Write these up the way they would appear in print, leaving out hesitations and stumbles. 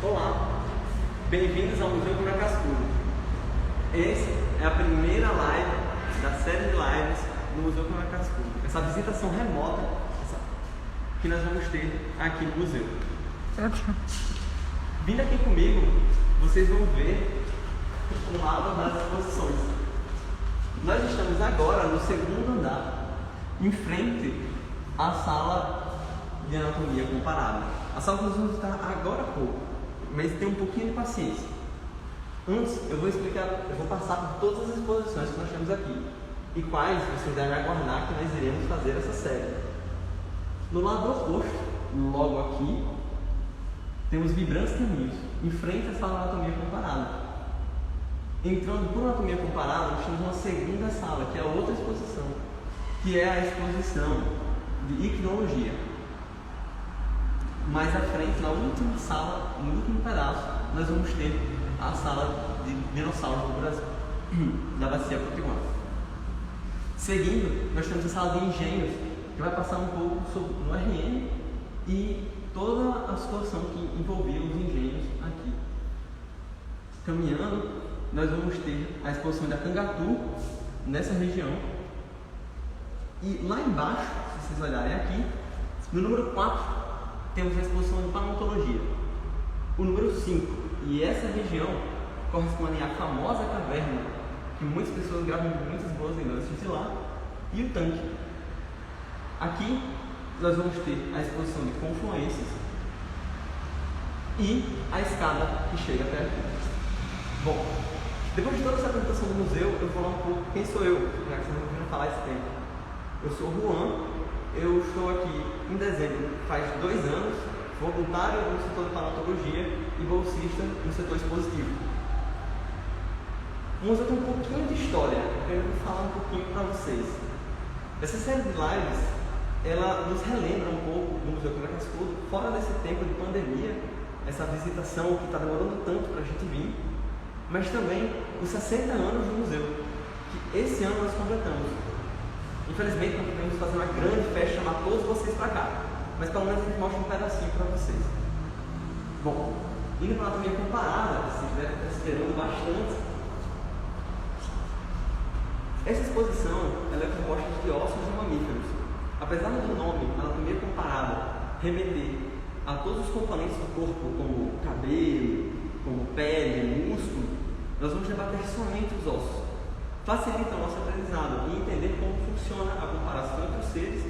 Olá, bem-vindos ao Museu Câmara Cascudo. Essa é a primeira live da série de lives do Museu Câmara Cascudo. Essa visitação remota que nós vamos ter aqui no museu. Vindo aqui comigo, vocês vão ver o lado das exposições. Nós estamos agora no segundo andar, em frente à sala de anatomia comparada. A sala que nós vamos estar agora há pouco, mas tem um pouquinho de paciência. Antes, eu vou passar por todas as exposições que nós temos aqui e quais vocês devem aguardar que nós iremos fazer essa série. No lado oposto, logo aqui, temos Vibrantes Caminhos, em frente à sala de anatomia comparada. Entrando por anatomia comparada, nós temos uma segunda sala, que é outra exposição, que é a exposição de ictiologia. Mais à frente, na última sala, no último pedaço, nós vamos ter a sala de dinossauros do Brasil, da Bacia Potiguar. Seguindo, nós temos a sala de engenhos, que vai passar um pouco sobre o RN e toda a situação que envolvia os engenhos aqui. Caminhando, nós vamos ter a exposição da Cangatu, nessa região. E lá embaixo, se vocês olharem aqui, no número 4, temos a exposição de paleontologia. O número 5, e essa região corresponde à famosa caverna, que muitas pessoas gravam muitas boas lembranças de lá, e o tanque. Aqui nós vamos ter a exposição de confluências e a escada que chega até aqui. Bom, depois de toda essa apresentação do museu, eu vou falar um pouco quem sou eu, já que vocês não ouviram falar esse tempo. Eu sou o Juan. Eu estou aqui em dezembro, faz 2 anos, voluntário no setor de paleontologia e bolsista no setor expositivo. O museu tem um pouquinho de história, eu quero falar um pouquinho para vocês. Essa série de lives, ela nos relembra um pouco do Museu Câmara Cascudo, fora desse tempo de pandemia, essa visitação que está demorando tanto para a gente vir, mas também os 60 anos do museu, que esse ano nós completamos. Infelizmente não podemos fazer uma grande festa, chamar todos vocês para cá, mas pelo menos a gente mostra um pedacinho para vocês. Bom, indo para a anatomia comparada, vocês devem estar esperando bastante. Essa exposição ela é composta de ossos e mamíferos. Apesar do nome anatomia comparada remeter a todos os componentes do corpo, como cabelo, como pele, músculo, nós vamos debater somente os ossos. Facilita o nosso aprendizado e entender como funciona a comparação entre os seres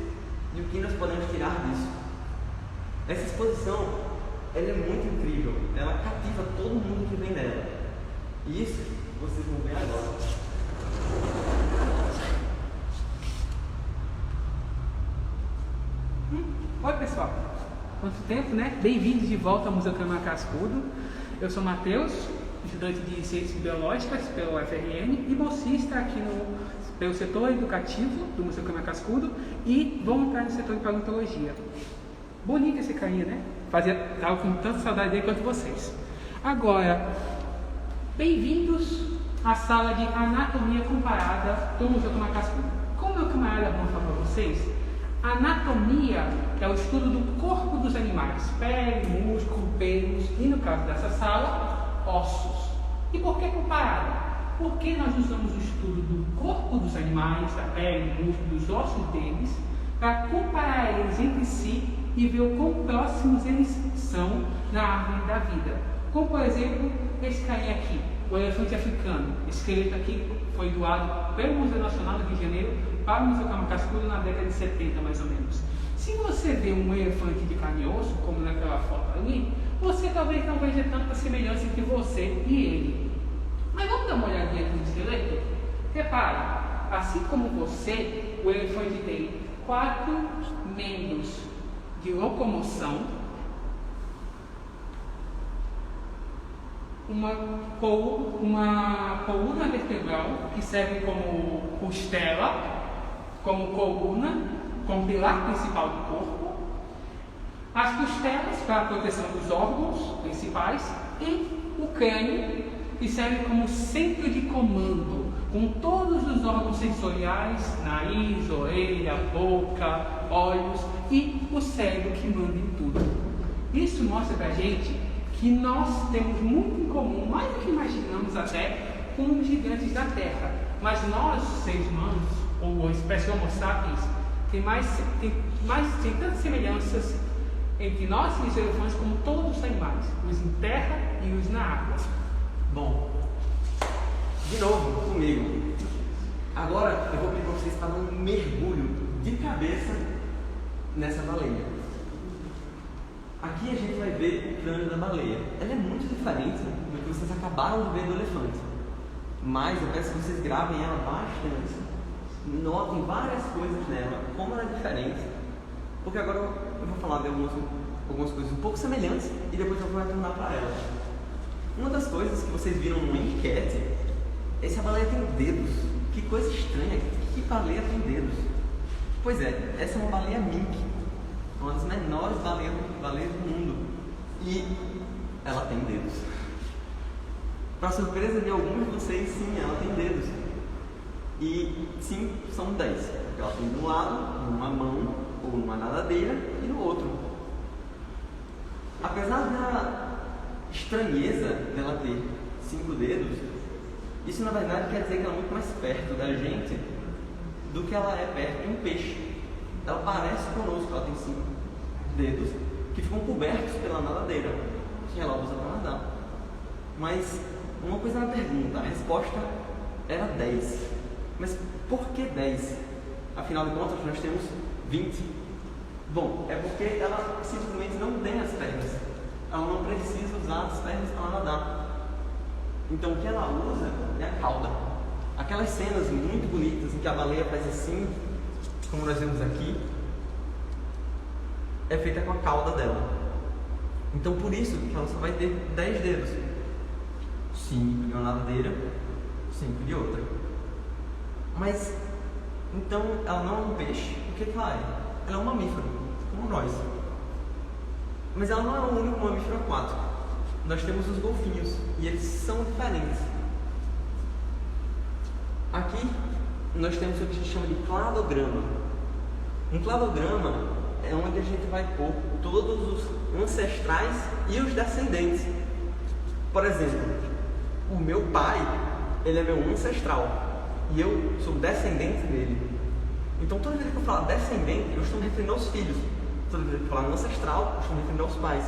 e o que nós podemos tirar disso. Essa exposição ela é muito incrível, ela cativa todo mundo que vem nela. E isso vocês vão ver agora. Oi pessoal, quanto tempo, né? Bem-vindos de volta ao Museu Câmara Cascudo. Eu sou Matheus, estudante de Ciências Biológicas pelo UFRN e bolsista aqui pelo setor educativo do Museu Câmara Cascudo e voluntário no setor de paleontologia. Bonito esse carinha, né? Estava com tanta saudade dele quanto vocês. Agora, bem-vindos à sala de anatomia comparada do Museu Câmara Cascudo. Como meu camarada vão falar para vocês, a anatomia é o estudo do corpo dos animais, pele, músculo, pelos e, no caso dessa sala, ossos. E por que comparada? Porque nós usamos o estudo do corpo dos animais, da pele, músculo, dos ossos deles, para comparar eles entre si e ver o quão próximos eles são na árvore da vida. Como, por exemplo, esse carinha aqui, o elefante africano. Esse esqueleto aqui foi doado pelo Museu Nacional do Rio de Janeiro para o Museu Câmara Cascudo na década de 70, mais ou menos. Se você vê um elefante de carne e osso, como naquela foto ali, você talvez não veja tanta semelhança entre você e ele. Mas vamos dar uma olhadinha no esqueleto? Repare, assim como você, o elefante tem 4 membros de locomoção, uma coluna vertebral que serve como costela, como coluna, como pilar principal do corpo, as costelas para a proteção dos órgãos principais e o crânio que serve como centro de comando, com todos os órgãos sensoriais, nariz, orelha, boca, olhos e o cérebro que manda em tudo. Isso mostra pra gente que nós temos muito em comum, mais do que imaginamos até, com os gigantes da Terra. Mas nós, seres humanos, ou a espécie Homo sapiens, tem tantas semelhanças entre nós e os elefantes como todos os animais, os em terra e os na água. Bom, de novo comigo. Agora eu vou pedir para vocês fazerem um mergulho de cabeça nessa baleia. Aqui a gente vai ver o crânio da baleia. Ela é muito diferente do que vocês acabaram de ver do elefante. Mas eu peço que vocês gravem ela bastante. Notem várias coisas nela, como ela é diferente. Porque agora eu vou falar de algumas coisas um pouco semelhantes e depois eu vou retornar para ela. Uma das coisas que vocês viram numa enquete é se a baleia tem dedos. Que coisa estranha, que baleia tem dedos? Pois é, essa é uma baleia mink, uma das menores baleias do mundo. E ela tem dedos. Para surpresa de alguns de vocês, sim, ela tem dedos. E sim, são 10. Porque ela tem de um lado, numa mão, ou numa nadadeira, e no outro. Apesar da estranheza dela ter 5 dedos, isso na verdade quer dizer que ela é muito mais perto da gente do que ela é perto de um peixe. Ela parece conosco, ela tem 5 dedos que ficam cobertos pela nadadeira, que ela usa para nadar. Mas uma coisa na pergunta, a resposta era 10. Mas por que 10? Afinal de contas, nós temos 20. Bom, é porque ela simplesmente não tem as pernas. Ela não precisa usar as pernas para nadar. Então o que ela usa é a cauda. Aquelas cenas muito bonitas em que a baleia faz assim, como nós vemos aqui, é feita com a cauda dela. Então por isso que ela só vai ter 10 dedos. 5 de uma nadadeira, 5 de outra. Mas, então, ela não é um peixe. O que ela é? Ela é um mamífero, como nós. Mas ela não é o único mamífero aquático. Nós temos os golfinhos, e eles são diferentes. Aqui, nós temos o que a gente chama de cladograma. Um cladograma é onde a gente vai pôr todos os ancestrais e os descendentes. Por exemplo, o meu pai, ele é meu ancestral. E eu sou descendente dele. Então toda vez que eu falar descendente, eu estou me referindo aos filhos. Toda vez que eu falar ancestral, eu estou me referindo aos pais.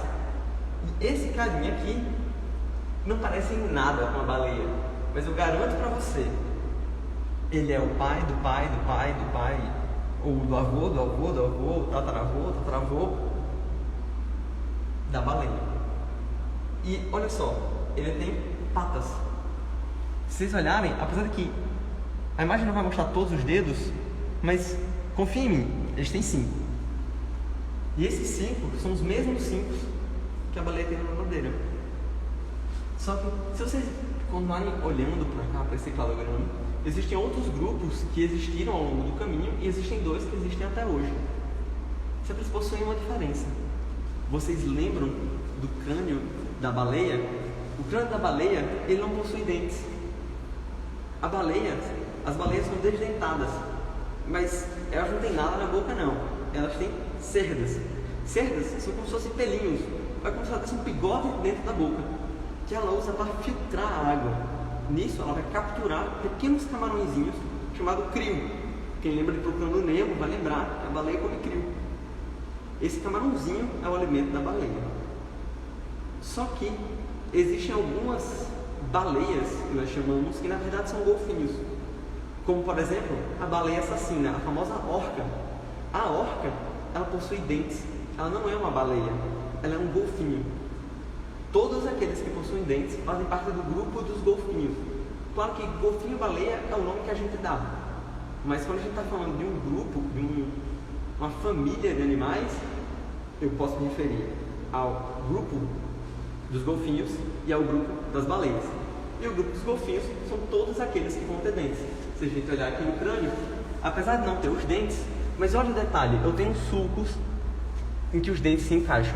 E esse carinha aqui não parece em nada com a baleia. Mas eu garanto para você, ele é o pai do pai do pai do pai, ou do avô, do avô, do avô, tataravô, tataravô da baleia. E olha só, ele tem patas. Se vocês olharem, apesar de que a imagem não vai mostrar todos os dedos, mas confia em mim, eles têm 5. E esses 5 são os mesmos 5 que a baleia tem na nadadeira. Só que se vocês continuarem olhando para cá, para esse cladograma, existem outros grupos que existiram ao longo do caminho e existem 2 que existem até hoje. Sempre possuem uma diferença. Vocês lembram do crânio da baleia? O crânio da baleia, ele não possui dentes. As baleias são desdentadas, mas elas não têm nada na boca não. Elas têm cerdas. Cerdas são como se fossem pelinhos. Vai como se ela tivesse um bigode dentro da boca, que ela usa para filtrar a água. Nisso ela vai capturar pequenos camarõezinhos chamados crio. Quem lembra de Procurando Nemo vai lembrar que a baleia come crio. Esse camarãozinho é o alimento da baleia. Só que existem algumas baleias, que nós chamamos, que na verdade são golfinhos. Como por exemplo, a baleia assassina, a famosa orca. A orca, ela possui dentes. Ela não é uma baleia, ela é um golfinho. Todos aqueles que possuem dentes fazem parte do grupo dos golfinhos. Claro que golfinho baleia é o nome que a gente dá. Mas quando a gente está falando de um grupo, de uma família de animais, eu posso me referir ao grupo dos golfinhos e ao grupo das baleias. E o grupo dos golfinhos são todos aqueles que vão ter dentes. Se a gente olhar aqui no crânio, apesar de não ter os dentes, mas olha o detalhe, eu tenho sulcos em que os dentes se encaixam.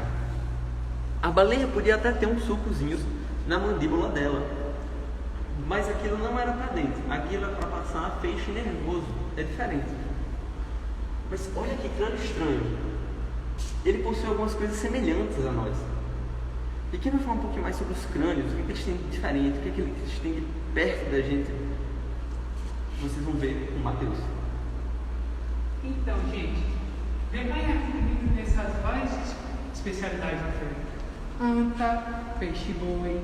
A baleia podia até ter uns sulcozinhos na mandíbula dela, mas aquilo não era para dente, aquilo era para passar feixe nervoso, é diferente. Mas olha que crânio estranho, ele possui algumas coisas semelhantes a nós. E quem vai falar um pouquinho mais sobre os crânios, o que eles têm de diferente, o que eles têm de perto da gente, vocês vão ver com o Mateus. Então, gente, reparem aqui comigo nessas várias especialidades diferentes. Anta, peixe-boi,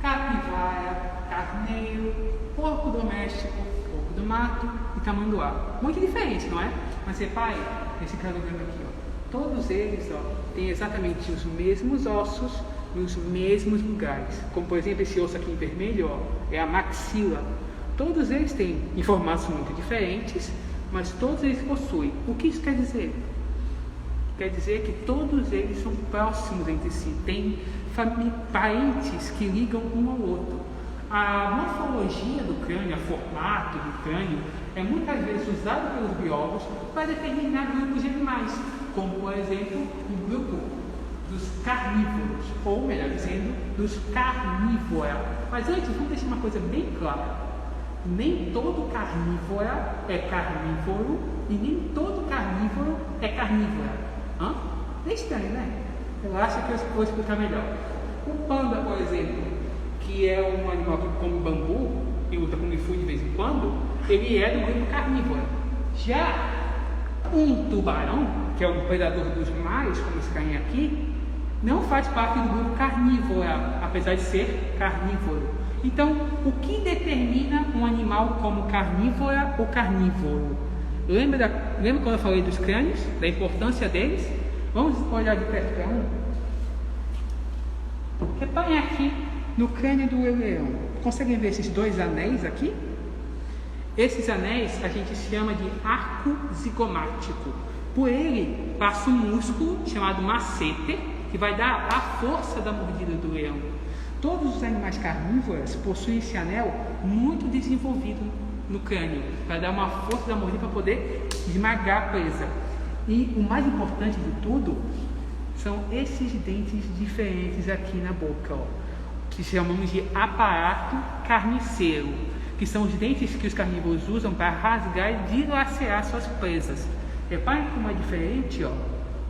capivara, carneiro, porco doméstico, porco do mato e tamanduá. Muito diferente, não é? Mas repare nesse cronograma aqui, ó. Todos eles, ó, têm exatamente os mesmos ossos nos mesmos lugares. Como, por exemplo, esse osso aqui em vermelho, ó, é a maxila. Todos eles têm em formatos muito diferentes, mas todos eles possuem. O que isso quer dizer? Quer dizer que todos eles são próximos entre si, têm parentes que ligam um ao outro. A morfologia do crânio, o formato do crânio, é muitas vezes usado pelos biólogos para determinar grupos de animais, como, por exemplo, o grupo dos carnívoros, ou melhor dizendo, dos carnívoros. Mas antes, vamos deixar uma coisa bem clara. Nem todo carnívora é carnívoro e nem todo carnívoro é carnívora. É estranho, né? Eu acho que eu vou explicar melhor. O panda, por exemplo, que é um animal que come bambu e luta com Kung Fu de vez em quando, ele é do grupo carnívoro. Já um tubarão, que é um predador dos mares, como esse carinha aqui, não faz parte do grupo carnívora, apesar de ser carnívoro. Então, o que determina um animal como carnívora ou carnívoro? Lembra quando eu falei dos crânios, da importância deles? Vamos olhar de perto para um? Reparem aqui no crânio do leão. Conseguem ver esses dois anéis aqui? Esses anéis a gente chama de arco zigomático. Por ele passa um músculo chamado masseter, que vai dar a força da mordida do leão. Todos os animais carnívoros possuem esse anel muito desenvolvido no crânio, para dar uma força da mordida para poder esmagar a presa. E o mais importante de tudo são esses dentes diferentes aqui na boca, ó, que chamamos de aparato carniceiro, que são os dentes que os carnívoros usam para rasgar e dilacerar suas presas. Reparem como é diferente, ó,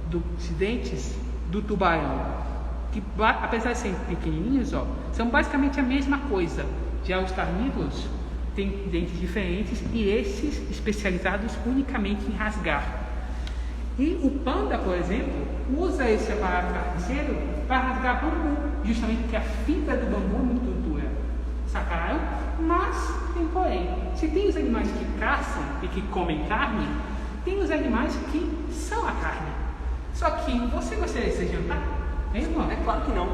dos dentes do tubarão, que apesar de serem pequenininhos, ó, são basicamente a mesma coisa. Já os carnívoros têm dentes diferentes e esses especializados unicamente em rasgar. E o panda, por exemplo, usa esse aparato carniceiro para rasgar bambu, justamente porque a fibra do bambu é muito dura. Sacaram? Mas tem porém. Se tem os animais que caçam e que comem carne, tem os animais que são a carne. Só que você gostaria de ser jantar? É claro que não.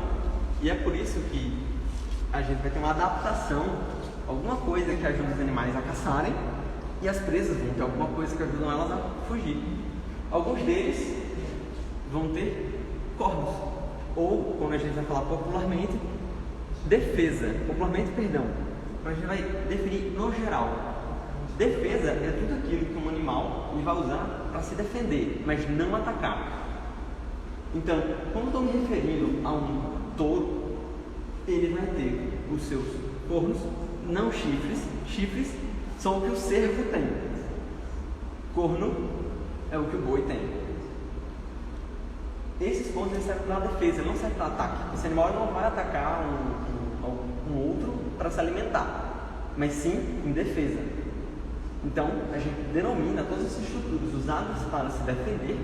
E é por isso que a gente vai ter uma adaptação, alguma coisa que ajude os animais a caçarem, e as presas vão ter alguma coisa que ajuda elas a fugir. Alguns deles vão ter cornos, ou, como a gente vai falar popularmente, defesa. Popularmente, perdão. A gente vai definir no geral. Defesa é tudo aquilo que um animal vai usar para se defender, mas não atacar. Então, quando estou me referindo a um touro, ele vai ter os seus cornos, não chifres. Chifres são o que o cervo tem. Corno é o que o boi tem. Esses pontos servem para defesa, não servem para ataque. Esse animal não vai atacar um outro para se alimentar, mas sim em defesa. Então, a gente denomina todas essas estruturas usadas para se defender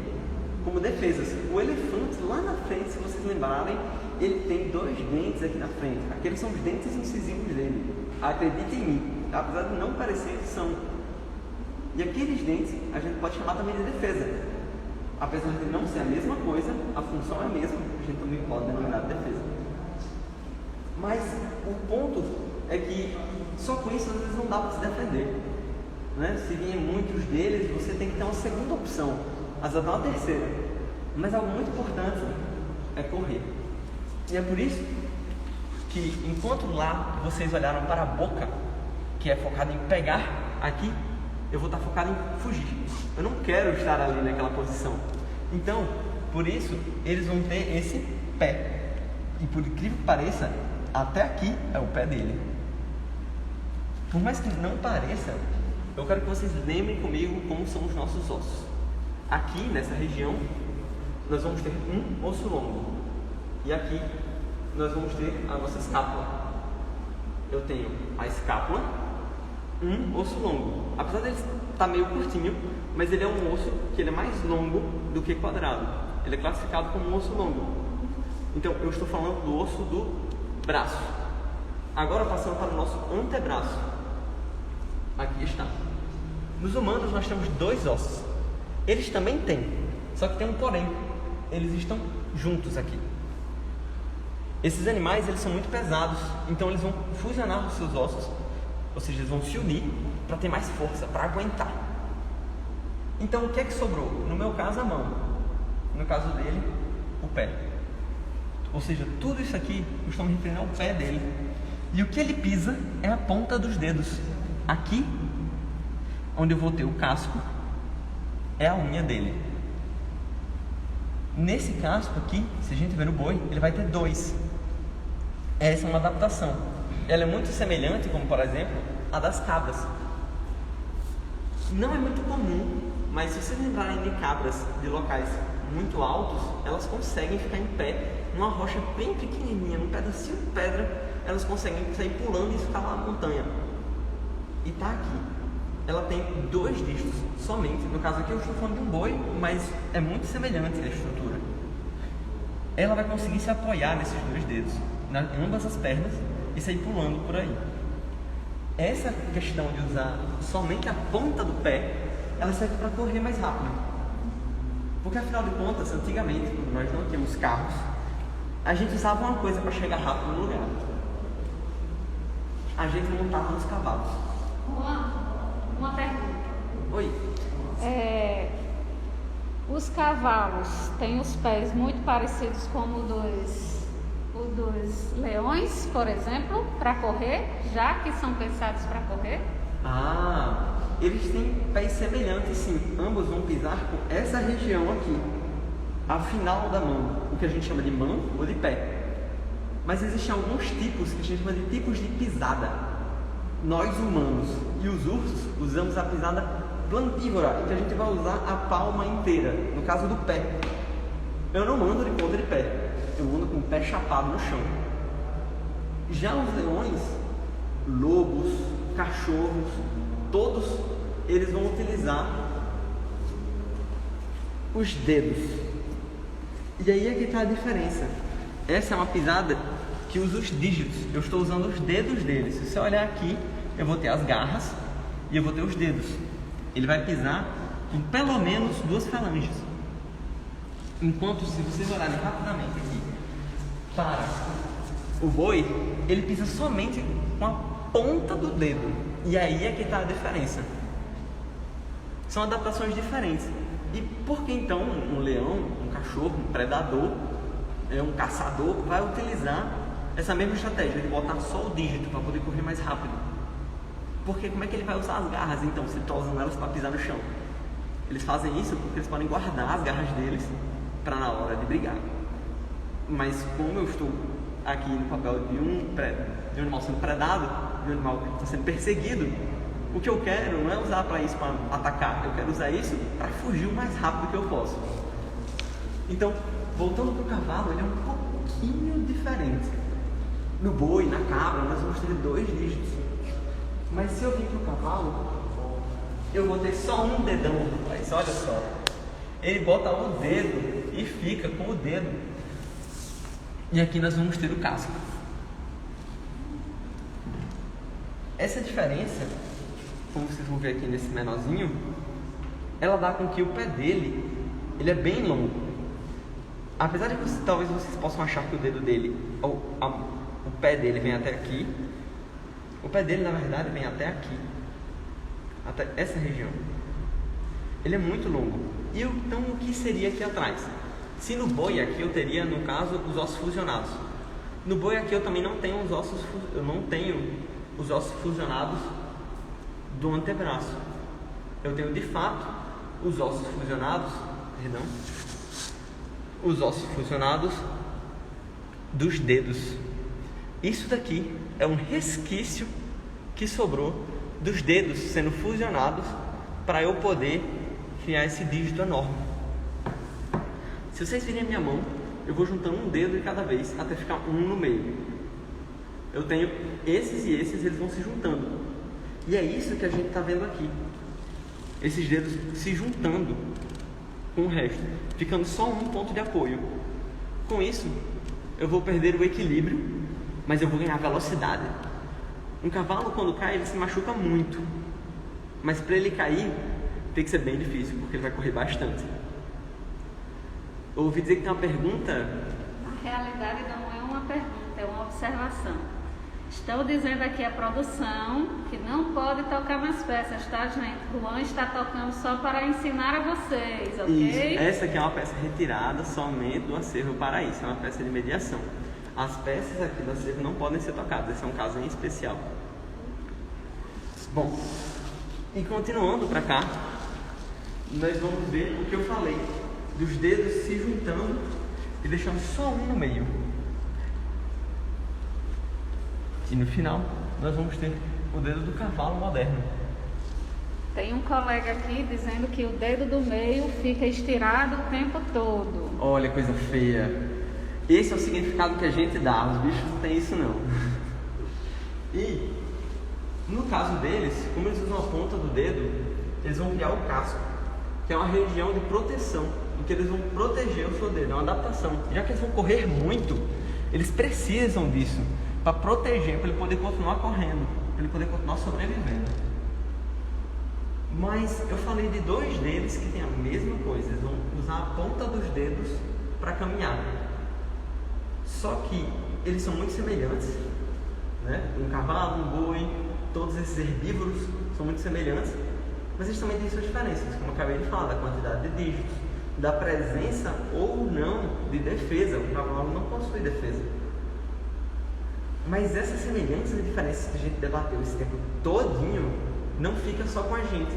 como defesas. O elefante, lá na frente, se vocês lembrarem, ele tem 2 dentes aqui na frente. Aqueles são os dentes incisivos dele. Acreditem em mim, apesar de não parecer, são. E aqueles dentes a gente pode chamar também de defesa. Apesar de não ser a mesma coisa, a função é a mesma, a gente também pode denominar de defesa. Mas o ponto é que só com isso às vezes não dá para se defender. Né? Se virem muitos deles, você tem que ter uma segunda opção, às vezes uma terceira. Mas algo muito importante é correr. E é por isso que, enquanto lá vocês olharam para a boca, que é focada em pegar aqui, eu vou estar focado em fugir. Eu não quero estar ali naquela posição. Então, por isso, eles vão ter esse pé. E por incrível que pareça, até aqui é o pé dele. Por mais que não pareça, eu quero que vocês lembrem comigo como são os nossos ossos. Aqui, nessa região, nós vamos ter um osso longo. E aqui, nós vamos ter a nossa escápula. Eu tenho a escápula, um osso longo. Apesar dele estar meio curtinho, mas ele é um osso que ele é mais longo do que quadrado. Ele é classificado como um osso longo. Então, eu estou falando do osso do braço. Agora, passando para o nosso antebraço. Aqui está. Nos humanos, nós temos 2 ossos. Eles também têm, só que tem um porém. Eles estão juntos aqui. Esses animais, eles são muito pesados, então eles vão fusionar os seus ossos, ou seja, eles vão se unir para ter mais força, para aguentar. Então, o que é que sobrou? No meu caso, a mão. No caso dele, o pé. Ou seja, tudo isso aqui, eu estou me referindo ao pé dele. E o que ele pisa é a ponta dos dedos. Aqui, onde eu vou ter o casco, é a unha dele. Nesse casco aqui, se a gente ver no boi, ele vai ter 2. Essa é uma adaptação. Ela é muito semelhante, como por exemplo, a das cabras. Não é muito comum, mas se vocês lembrarem de cabras de locais muito altos, elas conseguem ficar em pé numa rocha bem pequenininha, num pedacinho de pedra, elas conseguem sair pulando e escalar a montanha. E tá aqui. Ela tem 2 dígitos somente. No caso aqui eu estou falando de um boi, mas é muito semelhante a estrutura. Ela vai conseguir se apoiar nesses 2 dedos, em ambas as pernas, e sair pulando por aí. Essa questão de usar somente a ponta do pé, ela serve para correr mais rápido. Porque afinal de contas, antigamente, quando nós não tínhamos carros, a gente usava uma coisa para chegar rápido no lugar. A gente montava nos cavalos. Uma pergunta. Oi. Os cavalos têm os pés muito parecidos com o dos leões, por exemplo, para correr, já que são pensados para correr? Eles têm pés semelhantes, sim. Ambos vão pisar com essa região aqui, a final da mão, o que a gente chama de mão ou de pé. Mas existem alguns tipos que a gente chama de tipos de pisada. Nós humanos e os ursos usamos a pisada plantívora, em que a gente vai usar a palma inteira, no caso do pé. Eu não ando de ponta de pé, eu ando com o pé chapado no chão. Já os leões, lobos, cachorros, todos eles vão utilizar os dedos. E aí é que está a diferença. Essa é uma pisada que usa os dígitos. Eu estou usando os dedos deles. Se você olhar aqui, eu vou ter as garras e eu vou ter os dedos. Ele vai pisar com pelo menos 2 falanges. Enquanto, se vocês olharem rapidamente aqui para o boi, ele pisa somente com a ponta do dedo. E aí é que está a diferença. São adaptações diferentes. E por que então um leão, um cachorro, um predador, um caçador vai utilizar essa mesma estratégia de botar só o dígito para poder correr mais rápido? Porque como é que ele vai usar as garras então, se ele está usando elas para pisar no chão? Eles fazem isso porque eles podem guardar as garras deles para na hora de brigar. Mas como eu estou aqui no papel de um animal sendo predado, de um animal que está sendo perseguido, o que eu quero não é usar para isso, para atacar, eu quero usar isso para fugir o mais rápido que eu posso. Então, voltando para o cavalo, ele é um pouquinho diferente. No boi, na cabra, nós vamos ter 2 dígitos. Mas se eu vir para o cavalo, eu vou ter só um dedão, rapaz, olha só. Ele bota o dedo e fica com o dedo. E aqui nós vamos ter o casco. Essa diferença, como vocês vão ver aqui nesse menorzinho, ela dá com que o pé dele, ele é bem longo. Apesar de que talvez vocês possam achar que o dedo dele, o pé dele vem até aqui, o pé dele na verdade vem até aqui, até essa região. Ele é muito longo. E então o que seria aqui atrás? Se no boi aqui eu teria, no caso, os ossos fusionados. No boi aqui eu também não tenho os ossos, fusionados do antebraço. Eu tenho de fato os ossos fusionados, os ossos fusionados dos dedos. Isso daqui é um resquício que sobrou dos dedos sendo fusionados para eu poder criar esse dígito enorme. Se vocês virem a minha mão, eu vou juntando um dedo de cada vez até ficar um no meio. Eu tenho esses e esses, eles vão se juntando. E é isso que a gente está vendo aqui. Esses dedos se juntando com o resto, ficando só um ponto de apoio. Com isso, eu vou perder o equilíbrio, mas eu vou ganhar velocidade. Um cavalo, quando cai, ele se machuca muito. Mas para ele cair, tem que ser bem difícil, porque ele vai correr bastante. Eu ouvi dizer que tem uma pergunta. Na realidade, não é uma pergunta, é uma observação. Estou dizendo aqui a produção que não pode tocar mais peças, tá, gente? O Juan está tocando só para ensinar a vocês, ok? Isso. Essa aqui é uma peça retirada somente do acervo para isso, é uma peça de mediação. As peças aqui do acervo não podem ser tocadas, esse é um caso em especial. Bom, e continuando para cá, nós vamos ver o que eu falei, dos dedos se juntando e deixando só um no meio. E no final, nós vamos ter o dedo do cavalo moderno. Tem um colega aqui dizendo que o dedo do meio fica estirado o tempo todo. Olha, coisa feia. Esse é o significado que a gente dá, os bichos não tem isso não. E, no caso deles, como eles usam a ponta do dedo, eles vão criar o casco, que é uma região de proteção, em que eles vão proteger o seu dedo, é uma adaptação. Já que eles vão correr muito, eles precisam disso, para proteger, para ele poder continuar correndo, para ele poder continuar sobrevivendo. Mas eu falei de dois deles que têm a mesma coisa, eles vão usar a ponta dos dedos para caminhar. Só que eles são muito semelhantes, né? Um cavalo, um boi, todos esses herbívoros são muito semelhantes, mas eles também têm suas diferenças, como eu acabei de falar, da quantidade de dígitos, da presença ou não de defesa. O cavalo não possui defesa. Mas essa semelhança e diferença que a gente debateu esse tempo todinho não fica só com a gente.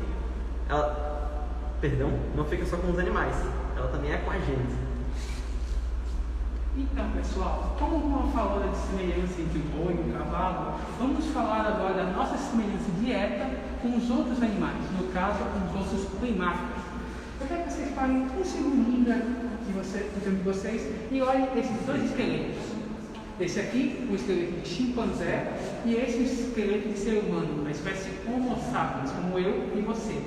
Não fica só com os animais. Ela também é com a gente. Então, pessoal, como o Juan falou da semelhança entre o boi e o cavalo, vamos falar agora da nossa semelhança direta com os outros animais, no caso, com os outros primatas. Eu quero que vocês parem um segundinho de vocês e olhem esses dois esqueletos. Esse aqui, o esqueleto de chimpanzé, e esse o esqueleto de ser humano, da espécie Homo sapiens, como eu e você.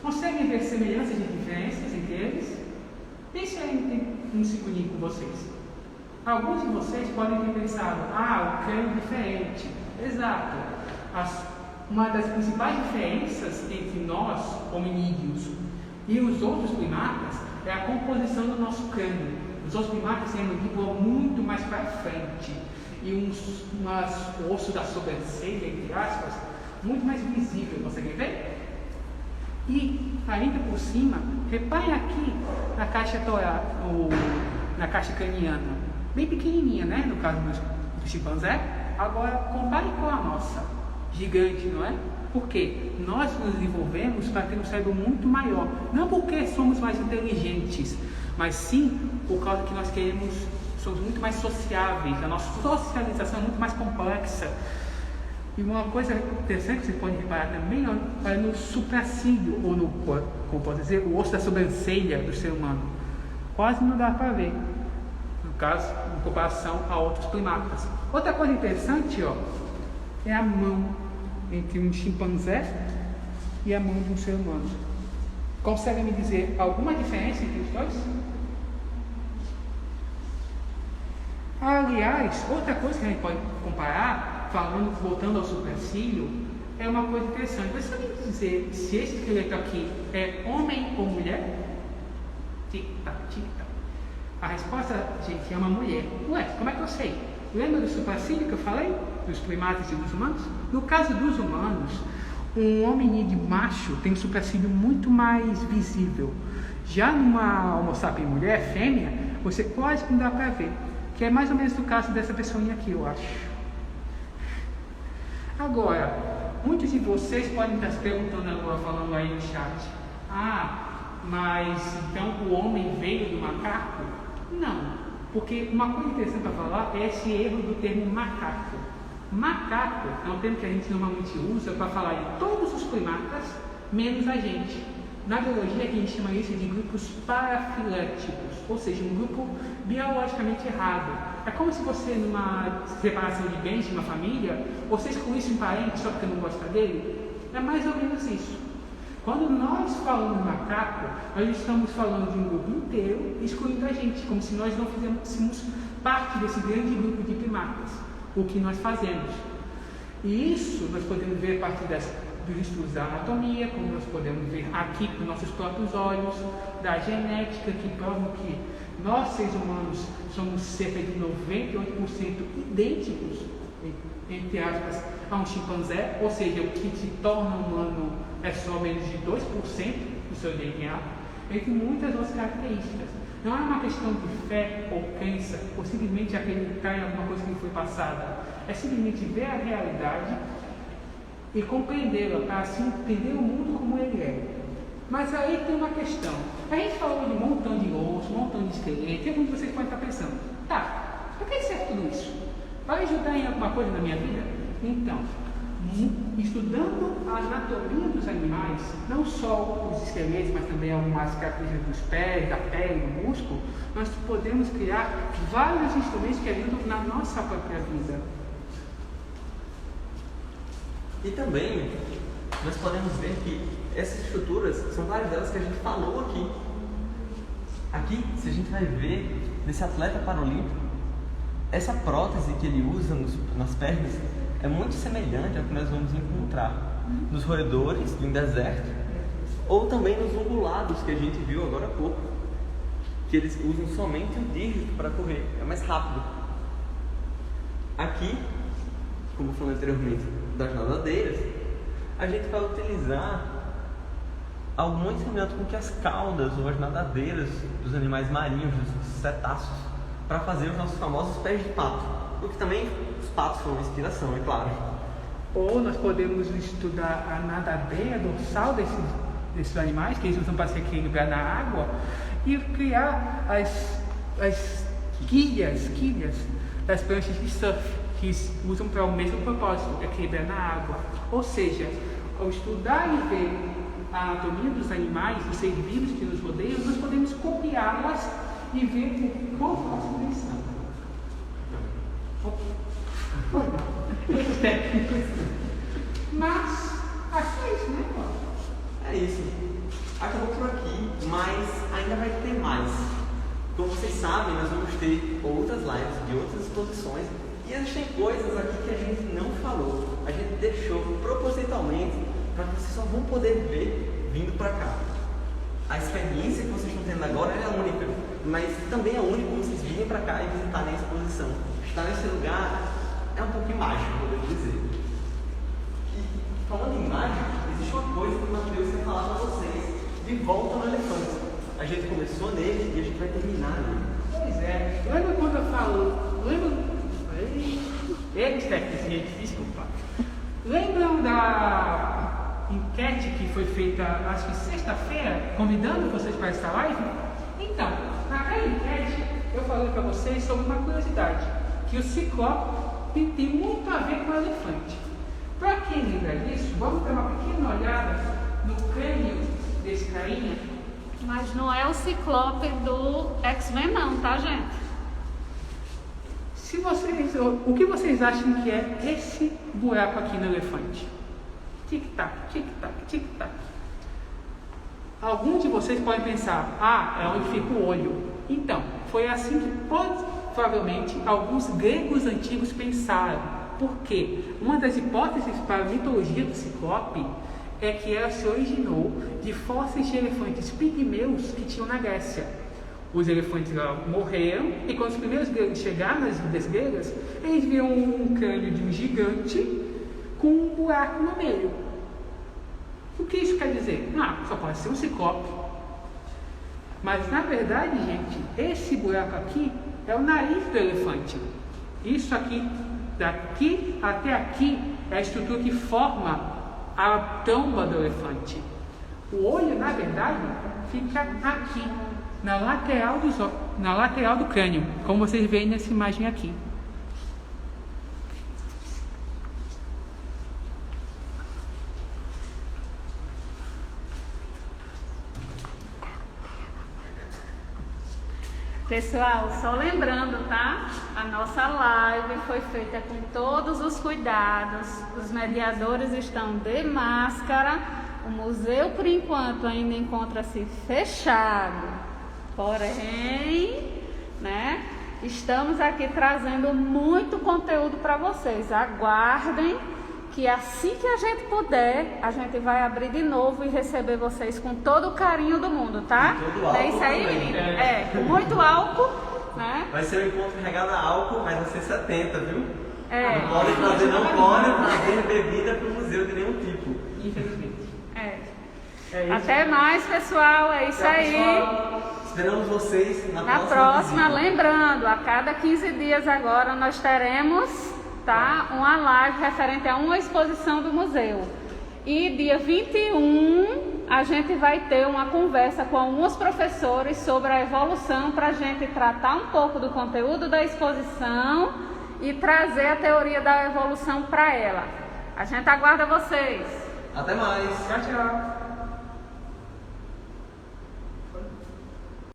Conseguem ver semelhanças e diferenças entre eles? Pense aí um segundinho com vocês. Alguns de vocês podem ter pensado, o crânio é diferente. Exato. Uma das principais diferenças entre nós, hominídeos, e os outros primatas é a composição do nosso crânio. Os outros primatas têm a mandíbula muito mais para frente e um osso da sobrancelha, entre aspas, muito mais visível. Conseguem ver? E ainda por cima, reparem aqui na caixa na caixa craniana, bem pequenininha, né? No caso do chimpanzé. Agora compare com a nossa, gigante, não é? Porque nós nos desenvolvemos para ter um cérebro muito maior, não porque somos mais inteligentes, mas sim por causa que nós somos muito mais sociáveis, a nossa socialização é muito mais complexa. E uma coisa interessante que você pode reparar também é no supracílio, ou no, como pode dizer, o osso da sobrancelha do ser humano. Quase não dá para ver, no caso, em comparação a outros primatas. Outra coisa interessante, é a mão entre um chimpanzé e a mão de um ser humano. Consegue me dizer alguma diferença entre os dois? Aliás, outra coisa que a gente pode comparar, voltando ao supercílio, é uma coisa interessante. Você sabe dizer se esse esqueleto aqui é homem ou mulher? Tic-tac, tic-tac. A resposta, gente, é uma mulher. Ué, como é que eu sei? Lembra do supercílio que eu falei? Dos primatas e dos humanos? No caso dos humanos, um hominídeo macho tem um supercílio muito mais visível. Já numa Homo sapiens mulher, fêmea, você quase não dá para ver. Que é mais ou menos o caso dessa pessoinha aqui, eu acho. Agora, muitos de vocês podem estar se perguntando agora, falando aí no chat. Mas então o homem veio do macaco? Não. Porque uma coisa interessante para falar é esse erro do termo macaco. Macaco é um termo que a gente normalmente usa para falar de todos os primatas, menos a gente. Na biologia, a gente chama isso de grupos parafiléticos, ou seja, um grupo biologicamente errado. É como se você, numa separação de bens de uma família, você excluísse um parente só porque não gosta dele. É mais ou menos isso. Quando nós falamos macaco, nós estamos falando de um grupo inteiro, excluindo a gente, como se nós não fizéssemos parte desse grande grupo de primatas, o que nós fazemos. E isso nós podemos ver a partir dos estudos da anatomia, como nós podemos ver aqui com nossos próprios olhos, da genética, que provam que nós, seres humanos, somos cerca de 98% idênticos, entre aspas, a um chimpanzé, ou seja, o que se torna humano é só menos de 2% do seu DNA, entre muitas outras características. Não é uma questão de fé ou crença, ou simplesmente acreditar em alguma coisa que lhe foi passada. É simplesmente ver a realidade e compreendê-la, para assim entender o mundo como ele é. Mas aí tem uma questão. A gente falou de um montão de osso, um montão de esqueleto, e alguns de vocês podem estar pensando, tá, para que serve tudo isso? Vai ajudar em alguma coisa na minha vida? Então, estudando a anatomia dos animais, não só os esqueletos, mas também algumas características dos pés, da pele, do músculo, nós podemos criar vários instrumentos que ajudam na nossa própria vida. E também nós podemos ver que essas estruturas são várias delas que a gente falou aqui. Aqui, se a gente vai ver desse atleta paralímpico, essa prótese que ele usa nas pernas é muito semelhante ao que nós vamos encontrar nos roedores de um deserto, ou também nos ungulados que a gente viu agora há pouco, que eles usam somente o dígito para correr, é mais rápido. Aqui, como falei anteriormente, das nadadeiras, a gente vai utilizar algo muito semelhante com que as caudas ou as nadadeiras dos animais marinhos, dos cetáceos, para fazer os nossos famosos pés de pato, porque também os patos são uma inspiração, é claro. Ou nós podemos estudar a nadadeira dorsal desses animais, que eles usam para se equilibrar na água, e criar as quilhas das pranchas de surf, que usam para o mesmo propósito, equilibrar na água. Ou seja, ao estudar e ver a anatomia dos animais, dos seres vivos que nos rodeiam, nós podemos copiá-las e ver o quão fácil eles são. Mas, acho que é isso, né, Paulo? É isso. Acabou por aqui, mas ainda vai ter mais. Como vocês sabem, nós vamos ter outras lives de outras exposições e existem coisas aqui que a gente não falou. A gente deixou propositalmente para que vocês só vão poder ver vindo para cá. A experiência que vocês estão tendo agora é a única, mas também é única vocês virem para cá e visitarem a exposição. Estar nesse lugar é um pouquinho mágico, podemos dizer. E falando em mágico, existe uma coisa que o Matheus quer falar para vocês de volta no elefante. A gente começou nele e a gente vai terminar nele. Pois é. Lembra quando eu falo... gente, desculpa. Lembram da enquete que foi feita, acho que sexta-feira, convidando vocês para esta live? Então, naquela enquete, eu falei para vocês sobre uma curiosidade, que o ciclope tem muito a ver com o elefante. Para quem lembra disso, vamos dar uma pequena olhada no crânio desse carinha. Mas não é o ciclope do X-Men não, tá, gente? O que vocês acham que é esse buraco aqui no elefante? Tic-tac, tic-tac, tic-tac. Alguns de vocês podem pensar, é onde fica o olho. Então, foi assim que provavelmente alguns gregos antigos pensaram. Por quê? Uma das hipóteses para a mitologia do ciclope é que ela se originou de fósseis de elefantes pigmeus que tinham na Grécia. Os elefantes lá morreram e quando os primeiros gregos chegaram nas ilhas gregas, eles viram um crânio de um gigante com um buraco no meio. O que isso quer dizer? Só pode ser um ciclope. Mas na verdade, gente, esse buraco aqui é o nariz do elefante. Isso aqui, daqui até aqui, é a estrutura que forma a tromba do elefante. O olho, na verdade, fica aqui, na lateral do crânio, como vocês veem nessa imagem aqui. Pessoal, só lembrando, tá? A nossa live foi feita com todos os cuidados. Os mediadores estão de máscara. O museu, por enquanto, ainda encontra-se fechado. Porém, né? Estamos aqui trazendo muito conteúdo para vocês. Aguardem que assim que a gente puder, a gente vai abrir de novo e receber vocês com todo o carinho do mundo, tá? É isso aí, menino? Com muito álcool, né? Vai ser um encontro regado a álcool, mas vai ser 70, viu? Não podem trazer bebida para o museu de nenhum tipo. Infelizmente. Até mais, pessoal. É isso aí. Pessoal. Esperamos vocês na próxima. Lembrando, a cada 15 dias agora nós teremos, tá, uma live referente a uma exposição do museu. E dia 21 a gente vai ter uma conversa com alguns professores sobre a evolução para a gente tratar um pouco do conteúdo da exposição e trazer a teoria da evolução para ela. A gente aguarda vocês. Até mais. Tchau, tchau.